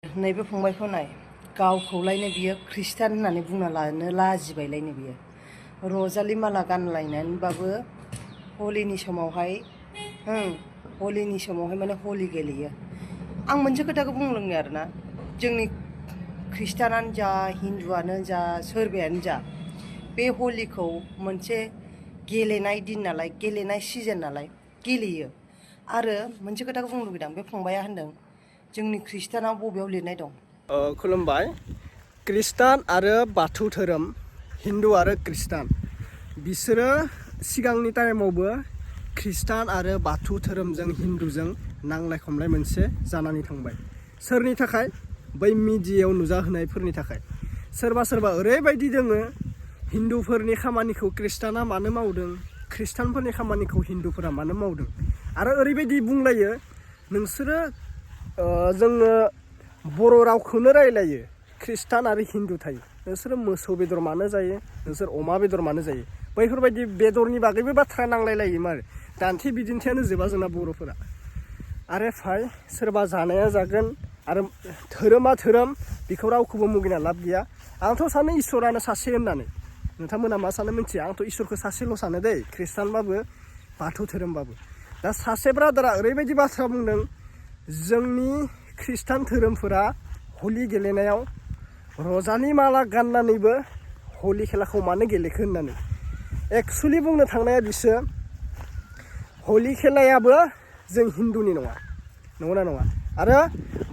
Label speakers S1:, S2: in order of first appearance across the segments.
S1: नैबे फंबायखौ नाय गावखौलायनो बियो खृष्टान होननानै बुंना लानो लाजिबायलायनो बियो रजालि माला गानलायनानैबाबो हलिनि समावहाय माने हलि गेलेयो। आं मोनसे खोथाखौ बुंलांनो आरोना, जोंनि खृष्टानानो जा हिन्दुआनो जा सोरबायानो जा बे हलिखौ मोनसे गेलेनाय दिन नालाय, गेलेनाय सिजन नालाय गेलेयो। आरो मोनसे खोथाखौ बुंनो लुगैदों, बे फंबाया होनदों जोंनि खृष्टानाव बबेयाव लिरनाय दं?
S2: खुलुमबाय। खृष्टान आरो बाथौ धोरोम, हिन्दु आरो खृष्टान, बिसोरो सिगांनि टाइमावबो खृष्टान आरो बाथौ धोरोमजों हिन्दुजों नांलाय खमलाय मोनसे जानानै थांबाय। सोरनि थाखाय? बै मिडियायाव नुजाहोनायफोरनि थाखाय। सोरबा ओरैबायदि दोङो, हिन्दुफोरनि खामानिखौ खृष्टाना मानो मावदों, खृष्टानफोरनि खामानिखौ हिन्दुफोरा मानो मावदों, आरो ओरैबायदि बुंलायो नोंसोरो जोङो बर' रावखौनो रायलायो, खृष्टान आरो हिन्दु थायो, नोंसोरो मोसौ बेदर मानो जायो, नोंसोर अमा बेदर मानो जायो, बैफोरबायदि बेदरनि बागैबो बाथ्रा नांलायलायोमोन आरो दान्थे बिदिन्थियानो जोबा जोंना बर'फोरा। आरो सोरबा जानाया जागोन, आरो धोरोमा धोरोम, बेखौ रावखौबो मुगैना लाब गैया। आंथ' सानो इसोरानो सासे होननानै, नोंथांमोना मा सानो मिथिया, आंथ' इसोरखौ सासेल' सानो दै, खृष्टानबाबो बाथौ धोरोमबाबो। दा सासे ब्रादारा ओरैबायदि बाथ्रा बुंदों, जोंनि खृष्टान धोरोमफोरा हलि गेलेनायाव रजानि माला गाननानैबो हलि खेलाखौ मानो गेलेखो होननानै। एक्सुवेलि बुंनो थांनाया बिसोर हलि खेलायाबो जों हिन्दुनि नङा, नंगौना नङा? आरो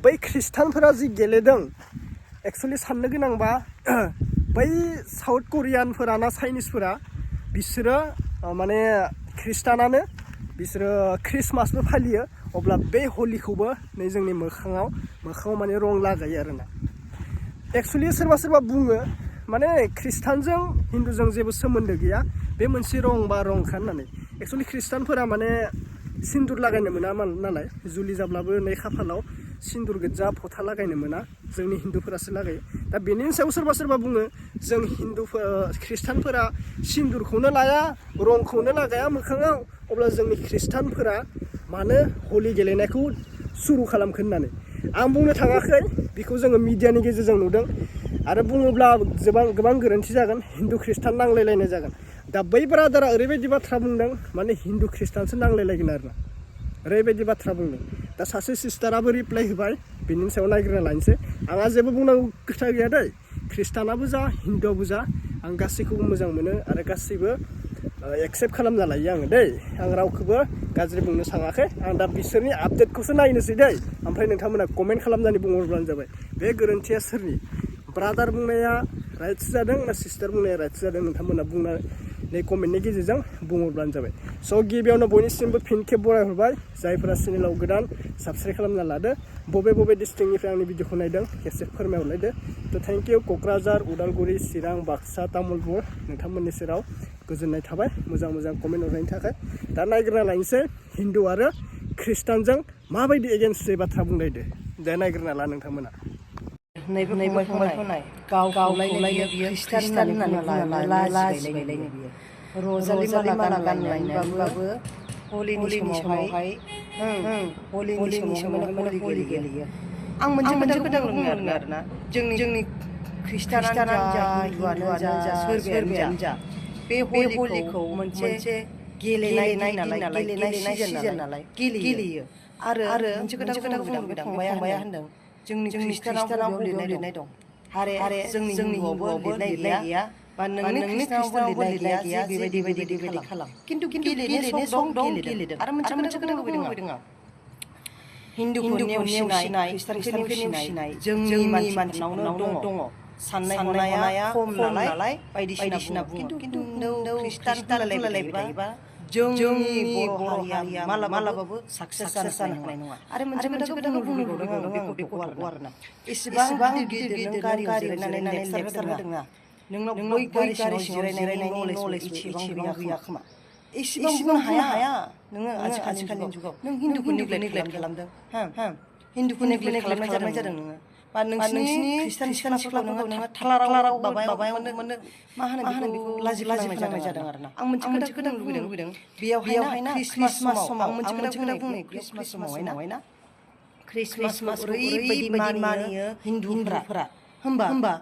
S2: बै खृष्टानफोरा जि गेलेदों, एक्सुवेलि साननो गोनांबा बै साउथ करियानफोरा ना चाइनिसफोरा, बिसोरो माने खृष्टानानो, बिसोरो ख्रिस्टमासबो फालियो, अब्ला बे हलिखौबो नै जोंनि मोखाङाव माने रं लागायो आरोना। एक्सुवेलि सोरबा बुङो माने खृष्टानजों हिन्दुजों जेबो सोमोन्दो गैया, बे मोनसे रं बा रंखा होननानै। एक्सुवेलि खृष्टानफोरा माने सिन्दुर लागायनो मोना नालाय, जुलि जाब्लाबो नै खाफालाव सिन्दुर गोजा फथा लागायनो मोना, जोंनि हिन्दुफोरासो लागायो। दा बेनि सायाव सोरबा बुङो जों खृष्टानफोरा सिन्दुरखौनो लाया, रंखौनो लागाया मोखाङाव, अब्ला जोंनि खृष्टानफोरा मानो हलि गेलेनायखौ सुरु खालामखो होननानै। आं बुंनो थाङाखै, बेखौ जोङो मिडियानि गेजेरजों नुदों, आरो बुङोब्ला गोबां गोरोन्थि जागोन, हिन्दु खृष्टान नांलायलायनाय जागोन। दा बै ब्रादारा ओरैबायदि बाथ्रा बुंदों, माने हिन्दु खृष्टानसो नांलायलायगोन आरोना, ओरैबायदि बाथ्रा बुंदों। दा सासे सिस्टाराबो रिप्लाय होबाय, बिनि सायाव नायग्रोना लानोसै। आंहा जेबो बुंनांगौ खोथा गैया दै, खृष्टानाबो जा हिन्दुआबो जा, आं गासैखौबो मोजां मोनो आरो गासैबो एक्सेप्ट खालामना लायो आङो दै, आं रावखौबो गाज्रि बुंनो सानाखै। आं दा बिसोरनि आपडेटखौसो नायनोसै दै, ओमफ्राय नोंथांमोना कमेन्ट खालामनानै बुंहरब्लानो जाबाय बे गोरोन्थिया सोरनि, ब्रादार बुंनाया राइटसो जादों ना सिस्टार बुंनाया राइटसो जादों, नोंथांमोना बुंनानै कमेन्टनि गेजेरजों बुंहरब्लानो जाबाय। स' गिबियावनो बयनिसिमबो फिन खेब बरायहरबाय, जायफोरा चेनेलाव गोदान साबस्क्राइब खालामना लादो, बबे डिस्ट्रिक्टनिफ्राय आंनि भिडिअखौ नायदों खेबसे फोरमायहरलायदो। थ' थेंक इउ। क'क्राझार, उदालगुरि, चिरां, बाक्सा, तामुलपुर, नोंथांमोननि सेराव गोजोननाय थाबाय मोजां कमेन्ट हरनायनि थाखाय। दा नायग्रोना लानोसै हिन्दु आरो खृष्टानजों माबायदि एगेन्स्टै बाथ्रा बुंलायदो, दे नायग्रोना ला नोंथांमोना।
S1: नैबे फंबायखौ नाय गावखौलायनो बियो खृष्टान होननानै बुंना लाजिबायलायनो बियो रजालि माला गानलायनानैबाबो हलिनि समावहाय माने हलि गेलेयो। आं मोनसे खोथाखौ बुंनो आरोना, जोंनि खृष्टानानो जा हिन्दुआनो जा सोरबायानो जा बे हलिखौ मोनसे गेलेनाय दिन नालाय, गेलेनाय सिजन नालाय गेलेयो। आरो मोनसे खोथाखौ बुंनो लुगैदों, बे फंबाया होनदों जोंनि खृष्टानाव बबेयाव लिरनाय दं? आरे जोंनि हिन्दुआवबो लिरनाय गैया, बा नोंनि खृष्टानावबो लिरनाय गैया जे बेबायदि खालाम। खिन्थु गेलेनो सम गेलेदों। आरो मोनसे खोथाखौ बुंनो लुगैदों आं, हिन्दुफोरनि नेवसिनाय, खृष्टानफोरनि नेवसिनाय जोंनि मानसिफोरनावनो दङ। साननाय हनाया खम नालाय बायदिसिना बुङो। खिन्थु खृष्टान होनलायलायबाय थायोबा जोंनि बर' हारिया मालाबाबो साक्सेस जानो हानाय नङा। आरो मोनसे खोथाखौ बुंनो लुगैबावदों आं बेखौ आरोना, एसेबां गिदिर नों गारियाव जिरायनानै लेक्सार होदोंना, नोंनाव बै गारि सिङाव जिरायनायनि नलेज इसेबां गैया खोमा, एसेबां बुंनो हाया नोङो आथिखालनि जुगाव। नों हिन्दुखौ नेग्लेक्ट खालामदों, हिन्दुखौ नेग्लेक्ट खालामनाय जादों नोङो, बा नोंसिनि खृष्टान सिख्लाफोरखौ नोङो थालाराव माबायाव मा होनो बेखौ लाजि फोनांनाय जादों आरोना। आं मोनसे खोथा बुंनो लुगैदों, बेयावहाय ना ख्रिस्टमास समाव आं मोनसे खोथा बुंनो, ख्रिस्टमास समावहाय ना ख्रिस्टमासखौ ओरैबायदि मानियो हिन्दुफोरा होमबा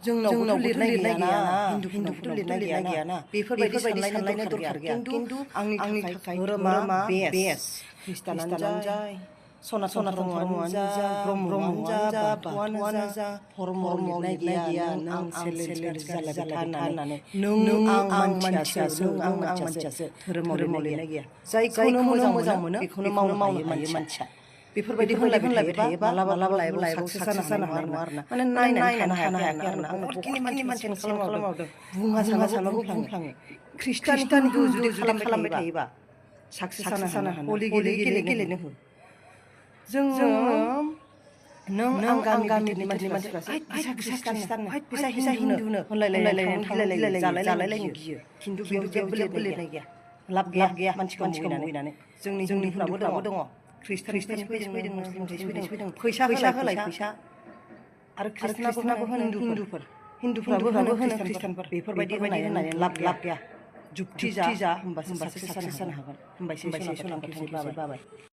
S1: जोंनाव लिरनाय गैयाना हिन्दुफोरनाव लिरनाय गैयाना बेफोरबायदि सानलायनो दरखार गैया खिन्थु आंनि थाखाय धोरोमा बेस्ट ख्रिस्टानानो जा सनातन धर्मआनो जा ब्रह्मआनो जा बाथौआनो जा धर्मआव लिरनाय गैया आं चेलेन्ज जालायबाय होननानै नों आं मानसियासो धोरोमाव लिरनाय गैया जायखौनो मोजां मोनो बेखौनो मावनो हायो मानसिया बेफोरबायदि होनलायबाय थायोबा मालाबा लाइफआव साक्सेस जानो हानाय नङा आरोना माने नायनानै थानो हायाखै आरोना बहुतखिनि मानसियानो खालामदों बुङा सानबाबो बुंफ्लाङो ख्रिस्टान हिन्दु जुदि खालामबाय थायोबा साक्सेस जानो हानाय हलि गेलेनो हो जोङो नों आं गामिनि मानसिफ्रासो फैसा हिन्दुनो होनलायलायनाय जालायलायनो गियो खिन्थु बेयाव जेबो लिरनाय गैया लाब गैया मानसिखौ मुगैनानै जोंनि हिन्दुफ्राबो दङ ख्रिस्टान फैदों मुस्लिम फैदों फैसा होलाय फैसा आरो ख्रिस्टानाबो होनो हिन्दुफ्राबो होनो ख्रिस्टानफोर बेफोरबायदि होननानै लाब गैया जुक्ति जा होमबासो साक्सेस जानो हागोन होमबासो सोलांबाय